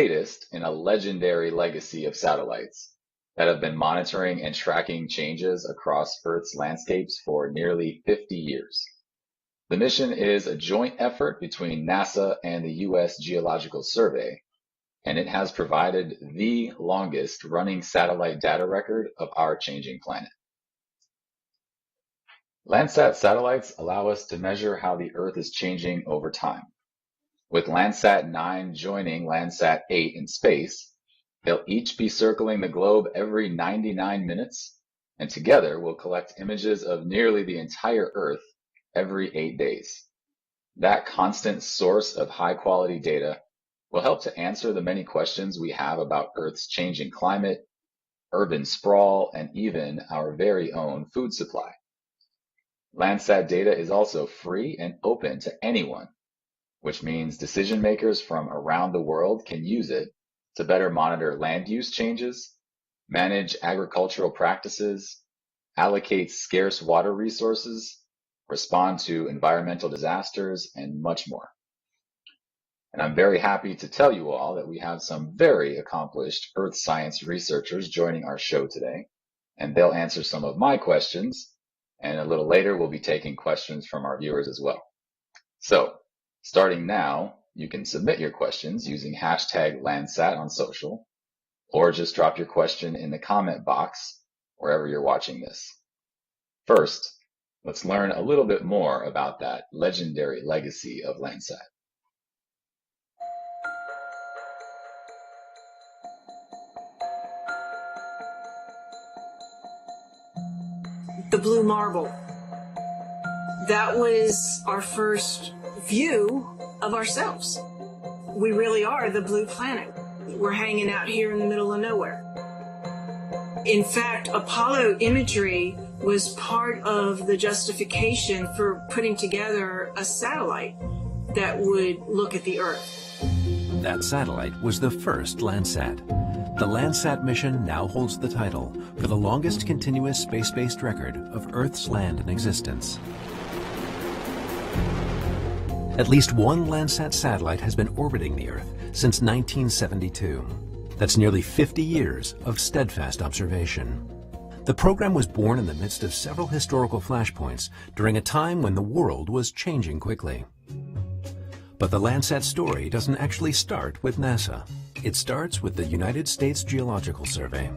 latest in a legendary legacy of satellites that have been monitoring and tracking changes across Earth's landscapes for nearly 50 years. The mission is a joint effort between NASA and the US Geological Survey, and it has provided the longest running satellite data record of our changing planet. Landsat satellites allow us to measure how the Earth is changing over time. With Landsat 9 joining Landsat 8 in space, they'll each be circling the globe every 99 minutes, and together will collect images of nearly the entire Earth every 8 days. That constant source of high-quality data will help to answer the many questions we have about Earth's changing climate, urban sprawl, and even our very own food supply. Landsat data is also free and open to anyone, which means decision makers from around the world can use it to better monitor land use changes, manage agricultural practices, allocate scarce water resources, respond to environmental disasters, and much more. And I'm very happy to tell you all that we have some very accomplished earth science researchers joining our show today, and they'll answer some of my questions, and a little later we'll be taking questions from our viewers as well. So, starting now, you can submit your questions using hashtag Landsat on social, or just drop your question in the comment box wherever you're watching this. First, let's learn a little bit more about that legendary legacy of Landsat. The blue marble. That was our first view of ourselves. We really are the blue planet. We're hanging out here in the middle of nowhere. In fact, Apollo imagery was part of the justification for putting together a satellite that would look at the Earth. That satellite was the first Landsat. The Landsat mission now holds the title for the longest continuous space-based record of Earth's land in existence. At least one Landsat satellite has been orbiting the Earth since 1972. That's nearly 50 years of steadfast observation. The program was born in the midst of several historical flashpoints during a time when the world was changing quickly. But the Landsat story doesn't actually start with NASA. It starts with the United States Geological Survey.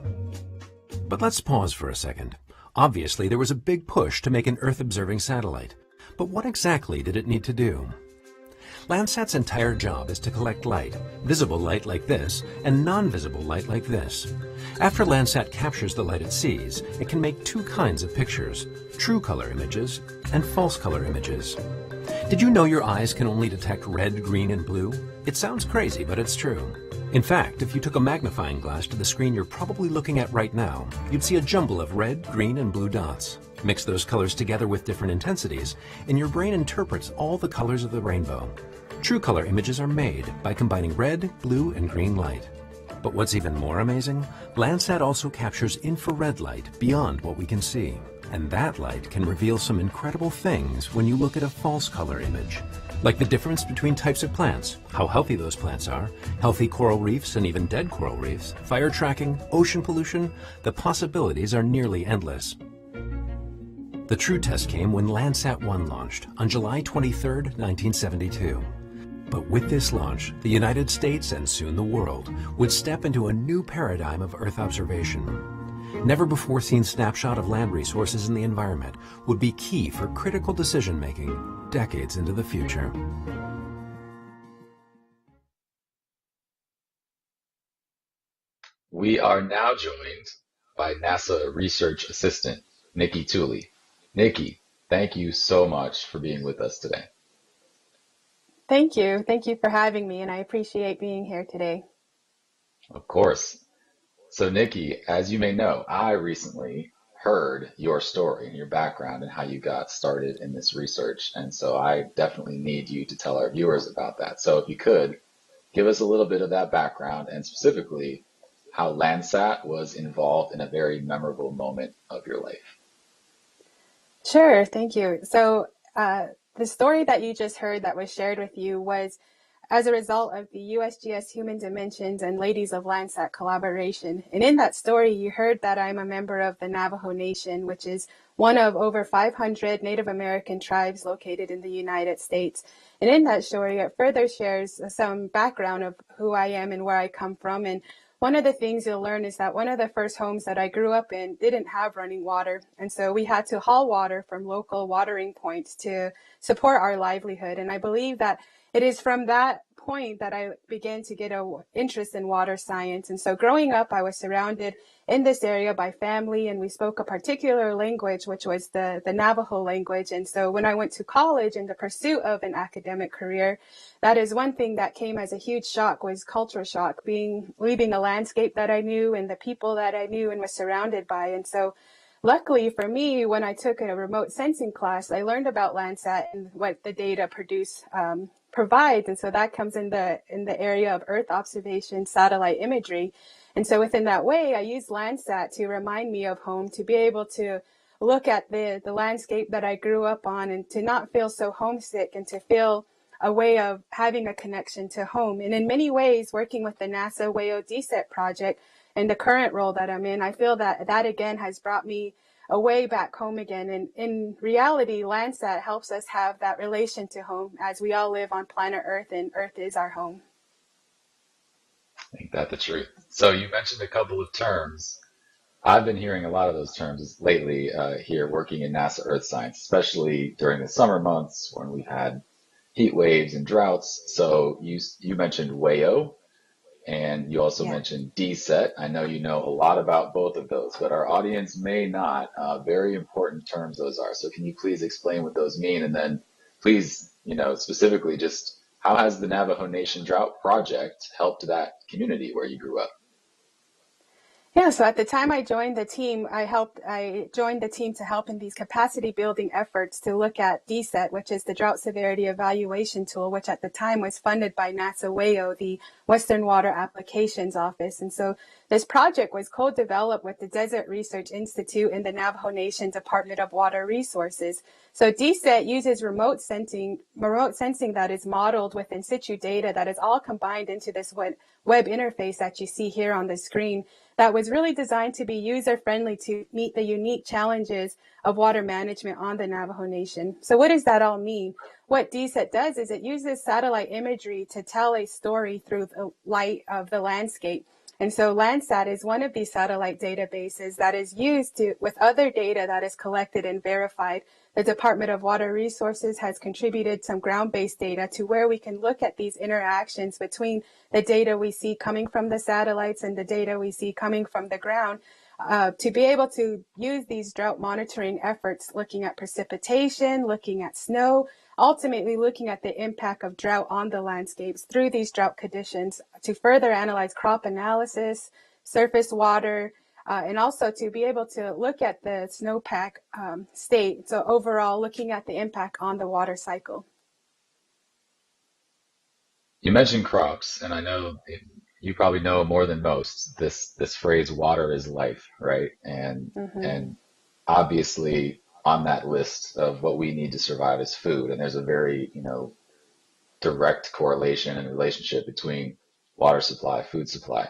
But let's pause for a second. Obviously, there was a big push to make an Earth-observing satellite. But what exactly did it need to do? Landsat's entire job is to collect light, visible light like this, and non-visible light like this. After Landsat captures the light it sees, it can make two kinds of pictures, true color images and false color images. Did you know your eyes can only detect red, green, and blue? It sounds crazy, but it's true. In fact, if you took a magnifying glass to the screen you're probably looking at right now, you'd see a jumble of red, green, and blue dots. Mix those colors together with different intensities, and your brain interprets all the colors of the rainbow. True color images are made by combining red, blue, and green light. But what's even more amazing, Landsat also captures infrared light beyond what we can see. And that light can reveal some incredible things when you look at a false color image. Like the difference between types of plants, how healthy those plants are, healthy coral reefs and even dead coral reefs, fire tracking, ocean pollution, the possibilities are nearly endless. The true test came when Landsat 1 launched on July 23, 1972. But with this launch, the United States and soon the world would step into a new paradigm of Earth observation. Never before seen snapshot of land resources in the environment would be key for critical decision making decades into the future. We are now joined by NASA Research Assistant NIKKI TULLEY. NIKKI, thank you so much for being with us today. Thank you. Thank you for having me, and I appreciate being here today. Of course. So NIKKI, as you may know, I recently heard your story and your background and how you got started in this research. And so I definitely need you to tell our viewers about that. So if you could, give us a little bit of that background and specifically how Landsat was involved in a very memorable moment of your life. Sure. Thank you. So the story that you just heard that was shared with you was as a result of the USGS Human Dimensions and Ladies of Landsat collaboration. And in that story, you heard that I'm a member of the Navajo Nation, which is one of over 500 Native American tribes located in the United States. And in that story, it further shares some background of who I am and where I come from. And one of the things you'll learn is that one of the first homes that I grew up in didn't have running water. And so we had to haul water from local watering points to support our livelihood. And I believe that it is from that point that I began to get an interest in water science. And so growing up, I was surrounded in this area by family, and we spoke a particular language, which was the Navajo language. And so when I went to college in the pursuit of an academic career, that is one thing that came as a huge shock, was culture shock, leaving the landscape that I knew and the people that I knew and was surrounded by. And so luckily for me, when I took a remote sensing class, I learned about Landsat and what the data provides. And so that comes in the area of Earth observation, satellite imagery. And so within that way, I use Landsat to remind me of home, to be able to look at the landscape that I grew up on and to not feel so homesick and to feel a way of having a connection to home. And in many ways, working with the NASA WAYO DSET project and the current role that I'm in, I feel that that again has brought me a way back home again. And in reality, Landsat helps us have that relation to home, as we all live on planet Earth and Earth is our home. Ain't that the truth? So you mentioned a couple of terms. I've been hearing a lot of those terms lately here working in NASA Earth Science, especially during the summer months when we've had heat waves and droughts. So you mentioned WAYO, and you also mentioned DSET. I know you know a lot about both of those, but our audience may not. Very important terms those are. So can you please explain what those mean? And then please, specifically just how has the Navajo Nation Drought Project helped that community where you grew up? Yeah, so at the time I joined the team, I joined the team to help in these capacity building efforts to look at DSET, which is the Drought Severity Evaluation Tool, which at the time was funded by NASA WAYO, the Western Water Applications Office. And so this project was co-developed with the Desert Research Institute and the Navajo Nation Department of Water Resources. So DSET uses remote sensing that is modeled with in situ data that is all combined into this web interface that you see here on the screen, that was really designed to be user-friendly to meet the unique challenges of water management on the Navajo Nation. So what does that all mean? What DSET does is it uses satellite imagery to tell a story through the light of the landscape. And so Landsat is one of these satellite databases that is used with other data that is collected and verified. The Department of Water Resources has contributed some ground-based data to where we can look at these interactions between the data we see coming from the satellites and the data we see coming from the ground, to be able to use these drought monitoring efforts, looking at precipitation, looking at snow, ultimately looking at the impact of drought on the landscapes through these drought conditions, to further analyze crop analysis, surface water, and also to be able to look at the snowpack state. So overall, looking at the impact on the water cycle. You mentioned crops, and I know you probably know more than most this phrase "water is life," right? And obviously on that list of what we need to survive is food, and there's a very direct correlation and relationship between water supply, food supply.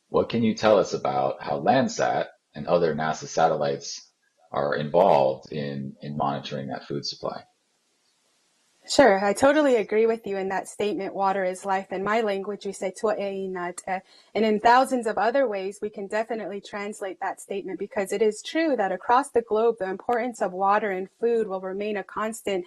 What can you tell us about how Landsat and other NASA satellites are involved in monitoring that food supply? Sure, I totally agree with you in that statement, water is life. In my language, we say tua'einat. And in thousands of other ways, we can definitely translate that statement, because it is true that across the globe, the importance of water and food will remain a constant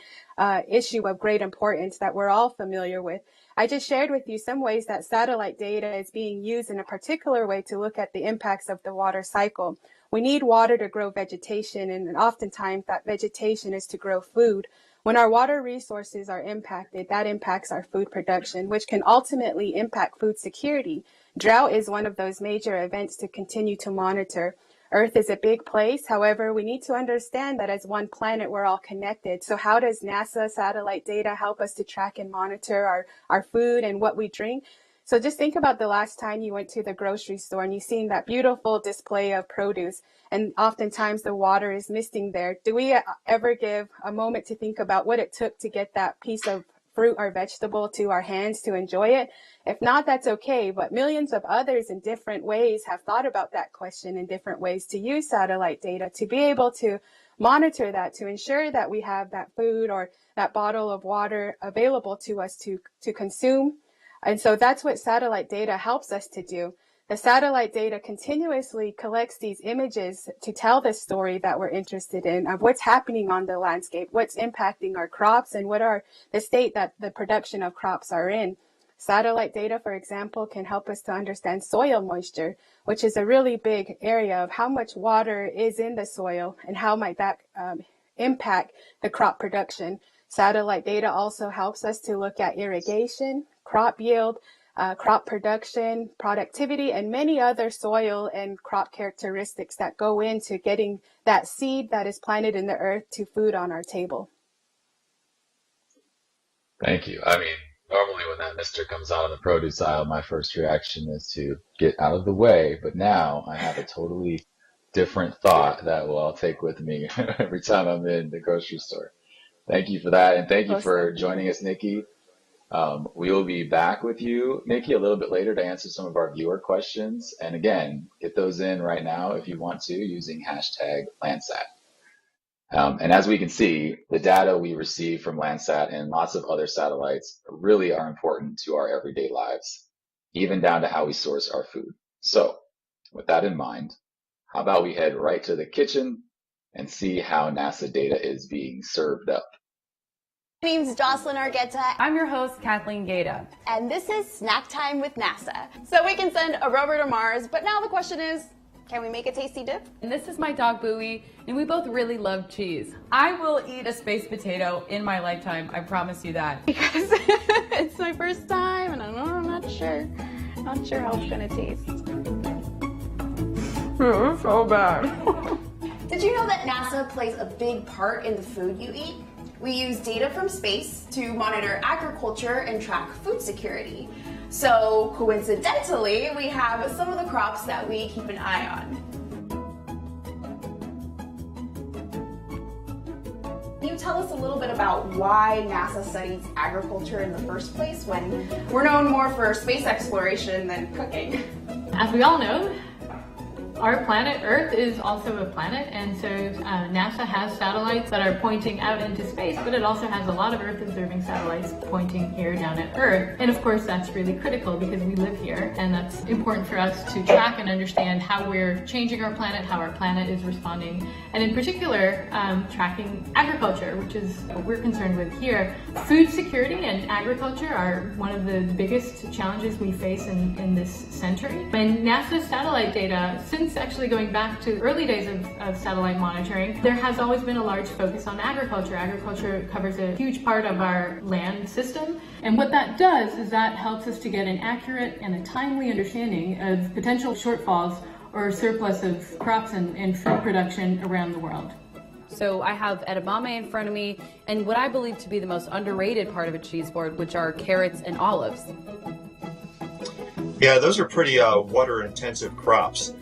issue of great importance that we're all familiar with. I just shared with you some ways that satellite data is being used in a particular way to look at the impacts of the water cycle. We need water to grow vegetation, and oftentimes that vegetation is to grow food. When our water resources are impacted, that impacts our food production, which can ultimately impact food security. Drought is one of those major events to continue to monitor. Earth is a big place. However, we need to understand that as one planet, we're all connected. So how does NASA satellite data help us to track and monitor our food and what we drink? So just think about the last time you went to the grocery store and you've seen that beautiful display of produce, and oftentimes the water is missing there. Do we ever give a moment to think about what it took to get that piece of fruit or vegetable to our hands to enjoy it? If not, that's okay. But millions of others in different ways have thought about that question in different ways to use satellite data to be able to monitor that, to ensure that we have that food or that bottle of water available to us to consume. And so that's what satellite data helps us to do. The satellite data continuously collects these images to tell the story that we're interested in of what's happening on the landscape, what's impacting our crops, and what are the state that the production of crops are in. Satellite data, for example, can help us to understand soil moisture, which is a really big area of how much water is in the soil and how might that impact the crop production. Satellite data also helps us to look at irrigation, crop yield, crop production, productivity, and many other soil and crop characteristics that go into getting that seed that is planted in the earth to food on our table. Thank you. I mean, normally when that mister comes out on the produce aisle, my first reaction is to get out of the way, but now I have a totally different thought that I'll take with me every time I'm in the grocery store. Thank you for that, and thank you for joining us, Nikki. We will be back with you, Nikki, a little bit later to answer some of our viewer questions. And again, get those in right now if you want to using hashtag Landsat. And as we can see, the data we receive from Landsat and lots of other satellites really are important to our everyday lives, even down to how we source our food. So with that in mind, how about we head right to the kitchen and see how NASA data is being served up. My name's Jocelyn Argueta. I'm your host, Kathleen Gata. And this is Snack Time with NASA. So we can send a rover to Mars, but now the question is, can we make a tasty dip? And this is my dog, Bowie, and we both really love cheese. I will eat a space potato in my lifetime, I promise you that. Because it's my first time, and I'm not sure how it's gonna taste. It's so bad. Did you know that NASA plays a big part in the food you eat? We use data from space to monitor agriculture and track food security. So coincidentally, we have some of the crops that we keep an eye on. Can you tell us a little bit about why NASA studies agriculture in the first place when we're known more for space exploration than cooking? As we all know, our planet Earth is also a planet, and so NASA has satellites that are pointing out into space, but it also has a lot of Earth observing satellites pointing here down at Earth. And of course that's really critical because we live here, and that's important for us to track and understand how we're changing our planet, how our planet is responding, and in particular tracking agriculture, which is what we're concerned with here. Food security and agriculture are one of the biggest challenges we face in this century. And NASA's satellite data, since actually going back to early days of satellite monitoring, there has always been a large focus on agriculture. Agriculture covers a huge part of our land system, and what that does is that helps us to get an accurate and a timely understanding of potential shortfalls or surplus of crops and food production around the world. So I have edamame in front of me, and what I believe to be the most underrated part of a cheese board, which are carrots and olives. Yeah, those are pretty water-intensive crops.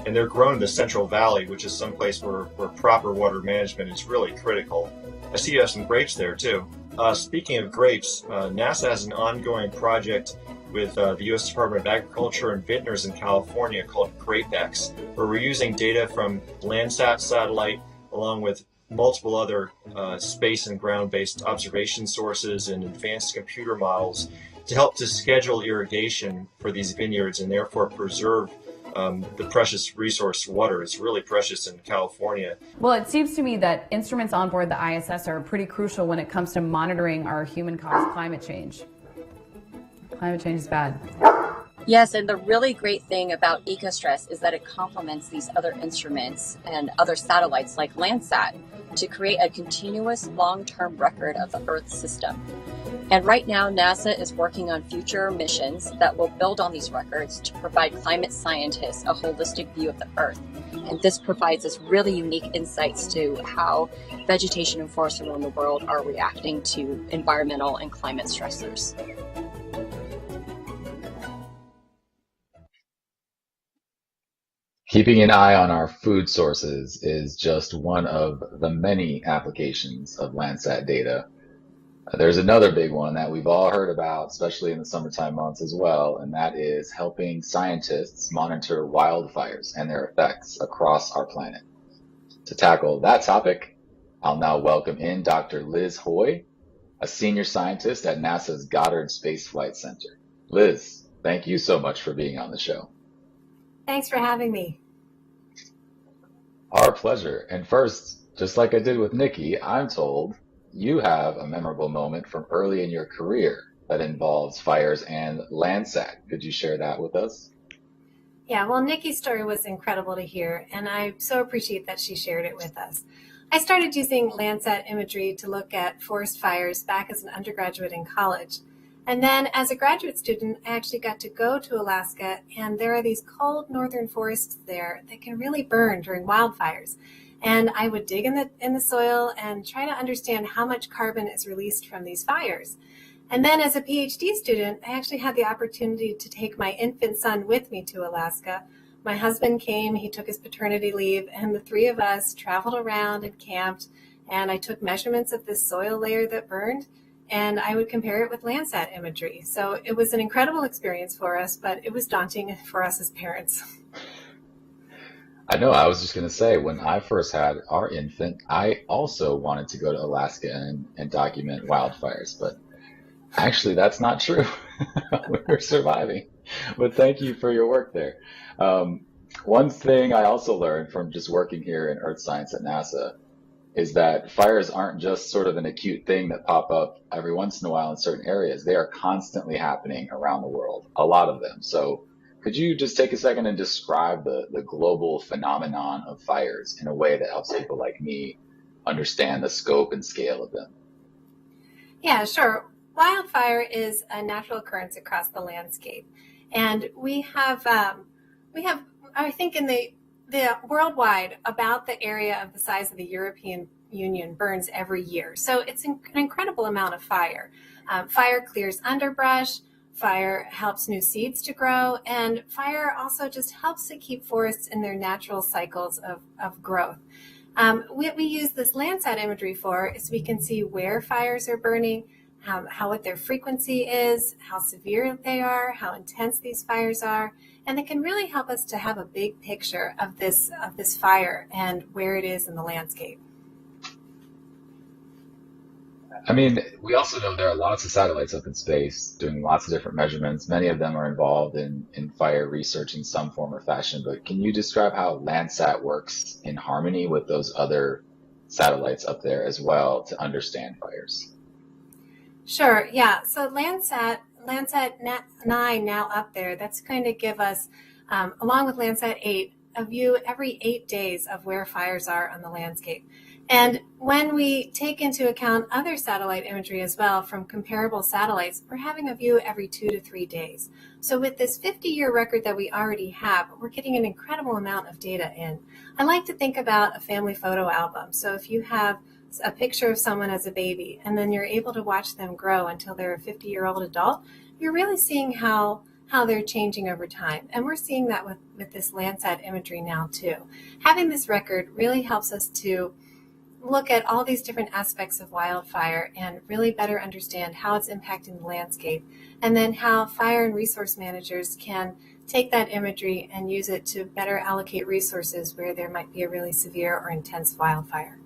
And they're grown in the Central Valley, which is someplace where proper water management is really critical. I see you have some grapes there too. Speaking of grapes, NASA has an ongoing project with the U.S. Department of Agriculture and Vintners in California called GrapeX, where we're using data from Landsat satellite along with multiple other space and ground-based observation sources and advanced computer models to help to schedule irrigation for these vineyards and therefore preserve the precious resource water. Is really precious in California. Well, it seems to me that instruments on board the ISS are pretty crucial when it comes to monitoring our human-caused climate change. Climate change is bad. Yes, and the really great thing about EcoStress is that it complements these other instruments and other satellites like Landsat to create a continuous long-term record of the Earth system. And right now, NASA is working on future missions that will build on these records to provide climate scientists a holistic view of the Earth. And this provides us really unique insights to how vegetation and forests around the world are reacting to environmental and climate stressors. Keeping an eye on our food sources is just one of the many applications of Landsat data. There's another big one that we've all heard about, especially in the summertime months as well, and that is helping scientists monitor wildfires and their effects across our planet. To tackle that topic, I'll now welcome in Dr. Liz Hoy, a senior scientist at NASA's Goddard Space Flight Center. Liz, thank you so much for being on the show. Thanks for having me. Our pleasure. And first, just like I did with NIKKI, I'm told you have a memorable moment from early in your career that involves fires and Landsat. Could you share that with us? Yeah, well, NIKKI's story was incredible to hear, and I so appreciate that she shared it with us. I started using Landsat imagery to look at forest fires back as an undergraduate in college. And then as a graduate student, I actually got to go to Alaska, and there are these cold northern forests there that can really burn during wildfires. And I would dig in the soil and try to understand how much carbon is released from these fires. And then as a PhD student, I actually had the opportunity to take my infant son with me to Alaska. My husband came, he took his paternity leave, and the three of us traveled around and camped, and I took measurements of this soil layer that burned, and I would compare it with Landsat imagery. So it was an incredible experience for us, but it was daunting for us as parents. I know, I was just going to say, when I first had our infant, I also wanted to go to Alaska and document wildfires, but actually that's not true. We're surviving. But thank you for your work there. One thing I also learned from just working here in Earth Science at NASA is that fires aren't just sort of an acute thing that pop up every once in a while in certain areas. They are constantly happening around the world, a lot of them. So could you just take a second and describe the global phenomenon of fires in a way that helps people like me understand the scope and scale of them? Yeah, sure. Wildfire is a natural occurrence across the landscape. And we have, I think in the worldwide, about the area of the size of the European Union burns every year. So it's an incredible amount of fire. Fire clears underbrush. Fire helps new seeds to grow, and fire also just helps to keep forests in their natural cycles of growth. What we use this Landsat imagery for is we can see where fires are burning, what their frequency is, how severe they are, how intense these fires are, and it can really help us to have a big picture of this fire and where it is in the landscape. I mean, we also know there are lots of satellites up in space doing lots of different measurements. Many of them are involved in fire research in some form or fashion, but can you describe how Landsat works in harmony with those other satellites up there as well to understand fires? Sure, yeah. So Landsat-9 now up there, that's going to give us, along with Landsat-8, a view every 8 days of where fires are on the landscape. And when we take into account other satellite imagery as well from comparable satellites, we're having a view every 2 to 3 days. So with this 50-year record that we already have, we're getting an incredible amount of data in. I like to think about a family photo album. So if you have a picture of someone as a baby, and then you're able to watch them grow until they're a 50-year-old adult, you're really seeing how they're changing over time. And we're seeing that with this Landsat imagery now too. Having this record really helps us to look at all these different aspects of wildfire and really better understand how it's impacting the landscape, and then how fire and resource managers can take that imagery and use it to better allocate resources where there might be a really severe or intense wildfire.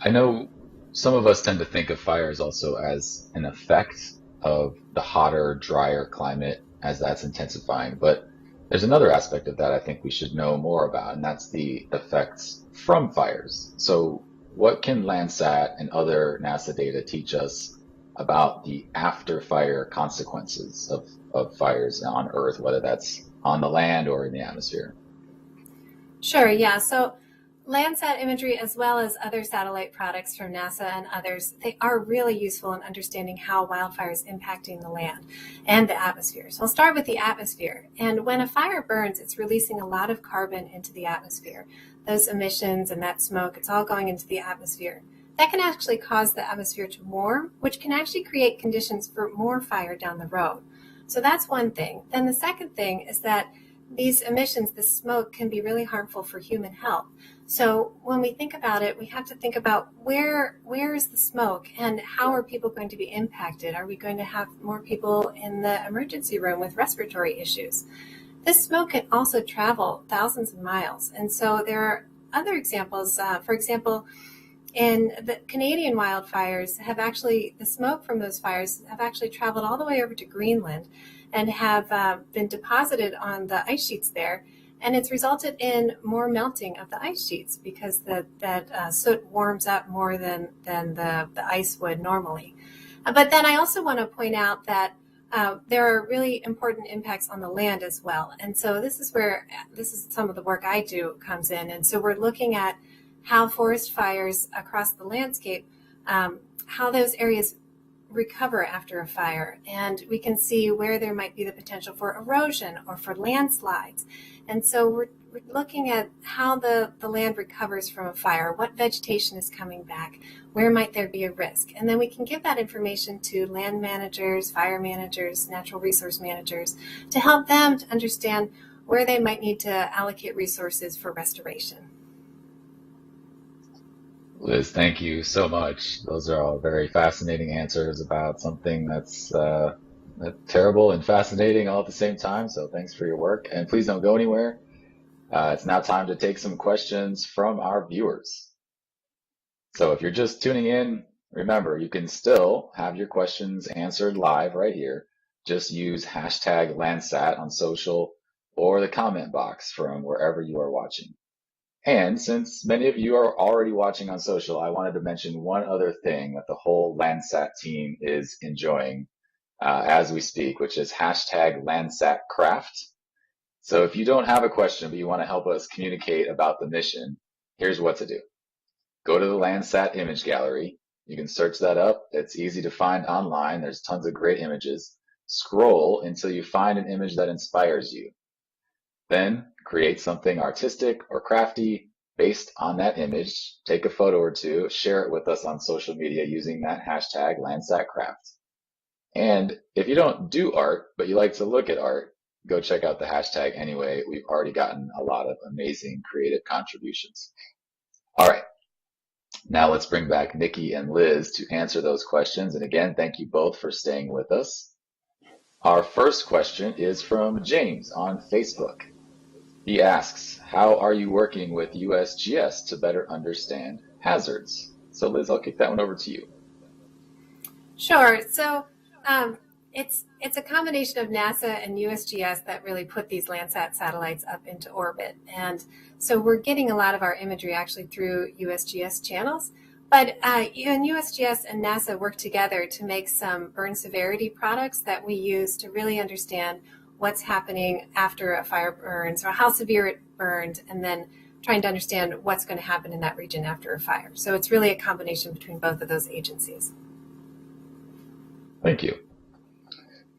I know some of us tend to think of fires also as an effect of the hotter, drier climate as that's intensifying, but there's another aspect of that I think we should know more about, and that's the effects from fires. So what can Landsat and other NASA data teach us about the after-fire consequences of fires on Earth, whether that's on the land or in the atmosphere? Sure, yeah. So Landsat imagery, as well as other satellite products from NASA and others, they are really useful in understanding how wildfire is impacting the land and the atmosphere. So I'll start with the atmosphere. And when a fire burns, it's releasing a lot of carbon into the atmosphere. Those emissions and that smoke, it's all going into the atmosphere. That can actually cause the atmosphere to warm, which can actually create conditions for more fire down the road. So that's one thing. Then the second thing is that these emissions, the smoke, can be really harmful for human health. So when we think about it, we have to think about where is the smoke and how are people going to be impacted? Are we going to have more people in the emergency room with respiratory issues? This smoke can also travel thousands of miles. And so there are other examples. For example, in the Canadian wildfires the smoke from those fires have actually traveled all the way over to Greenland and have been deposited on the ice sheets there. And it's resulted in more melting of the ice sheets because that soot warms up more than the ice would normally. But then I also want to point out that there are really important impacts on the land as well. And so this is some of the work I do comes in. And so we're looking at how forest fires across the landscape, how those areas recover after a fire. And we can see where there might be the potential for erosion or for landslides. And so we're looking at how the land recovers from a fire, what vegetation is coming back, where might there be a risk. And then we can give that information to land managers, fire managers, natural resource managers to help them to understand where they might need to allocate resources for restoration. Liz, thank you so much. Those are all very fascinating answers about something that's terrible and fascinating all at the same time. So thanks for your work. And please don't go anywhere. It's now time to take some questions from our viewers. So if you're just tuning in, remember, you can still have your questions answered live right here. Just use hashtag Landsat on social or the comment box from wherever you are watching. And since many of you are already watching on social, I wanted to mention one other thing that the whole Landsat team is enjoying as we speak, which is hashtag LANDSAT-CRAFT. So if you don't have a question, but you want to help us communicate about the mission, here's what to do. Go to the Landsat image gallery. You can search that up. It's easy to find online. There's tons of great images. Scroll until you find an image that inspires you. Then create something artistic or crafty based on that image. Take a photo or two, share it with us on social media using that hashtag LANDSATCRAFT. And if you don't do art, but you like to look at art, go check out the hashtag anyway. We've already gotten a lot of amazing creative contributions. All right. Now let's bring back NIKKI and Liz to answer those questions. And again, thank you both for staying with us. Our first question is from James on Facebook. He asks, how are you working with USGS to better understand hazards? So Liz, I'll kick that one over to you. Sure. So it's a combination of NASA and USGS that really put these Landsat satellites up into orbit. And so we're getting a lot of our imagery actually through USGS channels. But USGS and NASA work together to make some burn severity products that we use to really understand what's happening after a fire burns or how severe it burned, and then trying to understand what's going to happen in that region after a fire. So it's really a combination between both of those agencies. Thank you.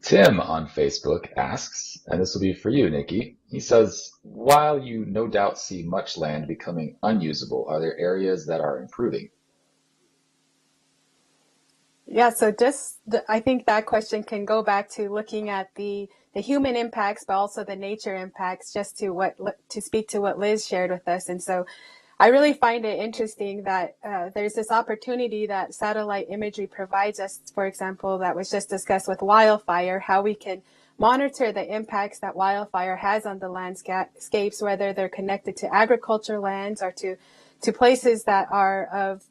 Tim on Facebook asks, and this will be for you, NIKKI. He says, while you no doubt see much land becoming unusable, are there areas that are improving? Yeah, so I think that question can go back to looking at the human impacts, but also the nature impacts, just to speak to what Liz shared with us. And so I really find it interesting that there's this opportunity that satellite imagery provides us, for example, that was just discussed with wildfire, how we can monitor the impacts that wildfire has on the landscapes, whether they're connected to agriculture lands or to places that are of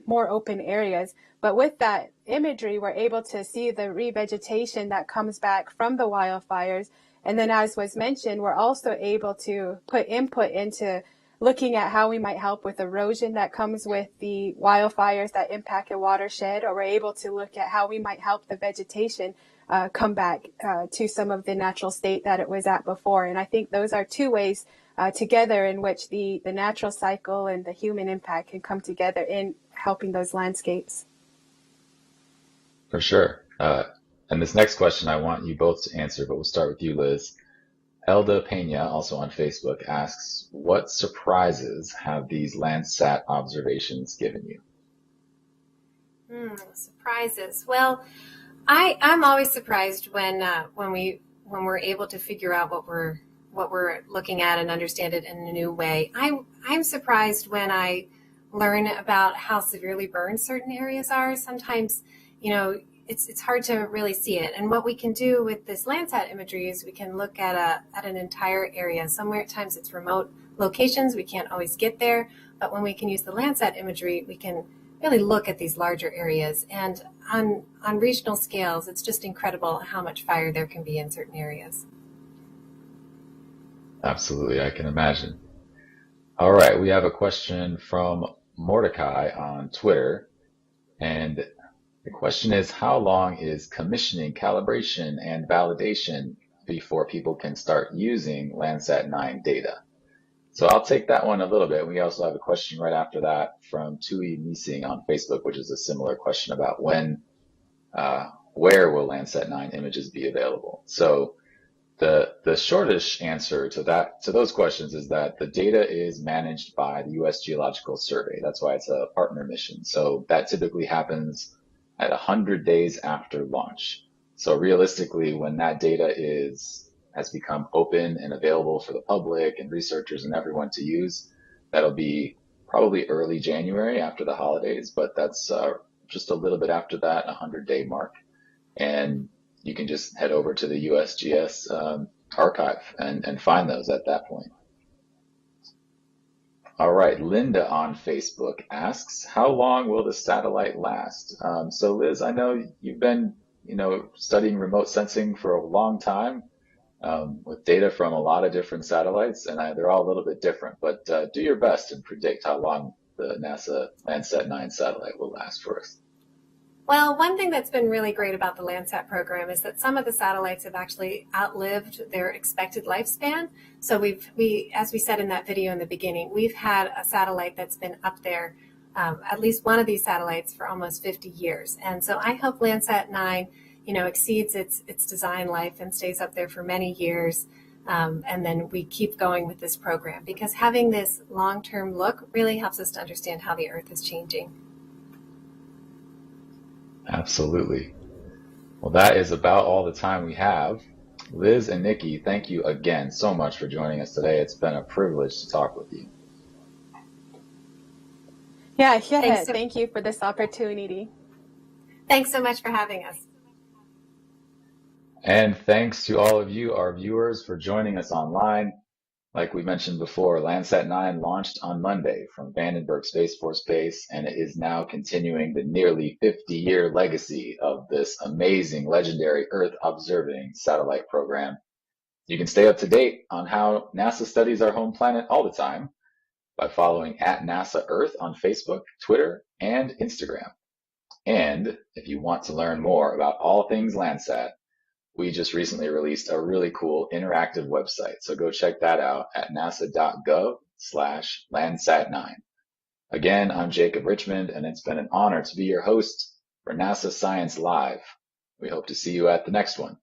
more open areas. But with that imagery, we're able to see the revegetation that comes back from the wildfires. And then, as was mentioned, we're also able to put input into looking at how we might help with erosion that comes with the wildfires that impact a watershed, or we're able to look at how we might help the vegetation come back to some of the natural state that it was at before. And I think those are two ways together in which the natural cycle and the human impact can come together in helping those landscapes. For sure. And this next question I want you both to answer, but we'll start with you, Liz. Elda Pena, also on Facebook, asks, what surprises have these Landsat observations given you? Surprises. Well, I'm always surprised when we're able to figure out what what we're looking at and understand it in a new way. I'm surprised when I learn about how severely burned certain areas are. Sometimes, it's hard to really see it. And what we can do with this Landsat imagery is we can look at an entire area. Sometimes it's remote locations, we can't always get there, but when we can use the Landsat imagery, we can really look at these larger areas. And on regional scales, it's just incredible how much fire there can be in certain areas. Absolutely, I can imagine. All right, we have a question from Mordecai on Twitter, and the question is, how long is commissioning, calibration, and validation before people can start using Landsat 9 data? So I'll take that one a little bit. We also have a question right after that from Tui Nising on Facebook, which is a similar question about where will Landsat 9 images be available? So the shortish answer to those questions is that the data is managed by the US Geological Survey. That's why it's a partner mission. So that typically happens at 100 days after launch. So realistically, when that data has become open and available for the public and researchers and everyone to use, that'll be probably early January after the holidays, but that's just a little bit after that 100-day mark. And you can just head over to the USGS archive and find those at that point. All right, Linda on Facebook asks, how long will the satellite last? So Liz, I know you've been studying remote sensing for a long time with data from a lot of different satellites, and they're all a little bit different, but do your best and predict how long the NASA Landsat 9 satellite will last for us. Well, one thing that's been really great about the Landsat program is that some of the satellites have actually outlived their expected lifespan. So as we said in that video in the beginning, we've had a satellite that's been up there, at least one of these satellites, for almost 50 years. And so I hope Landsat 9, exceeds its design life and stays up there for many years. And then we keep going with this program, because having this long-term look really helps us to understand how the Earth is changing. Absolutely. Well, that is about all the time we have. Liz and Nikki, thank you again so much for joining us today. It's been a privilege to talk with you. Yeah, thank you for this opportunity. Thanks so much for having us. And thanks to all of you, our viewers, for joining us online. Like we mentioned before, Landsat 9 launched on Monday from Vandenberg Space Force Base, and it is now continuing the nearly 50-year legacy of this amazing, legendary Earth-observing satellite program. You can stay up to date on how NASA studies our home planet all the time by following @NASA Earth on Facebook, Twitter, and Instagram. And if you want to learn more about all things Landsat, we just recently released a really cool interactive website. So go check that out at NASA.GOV/Landsat9. Again, I'm Jacob Richmond, and it's been an honor to be your host for NASA Science Live. We hope to see you at the next one.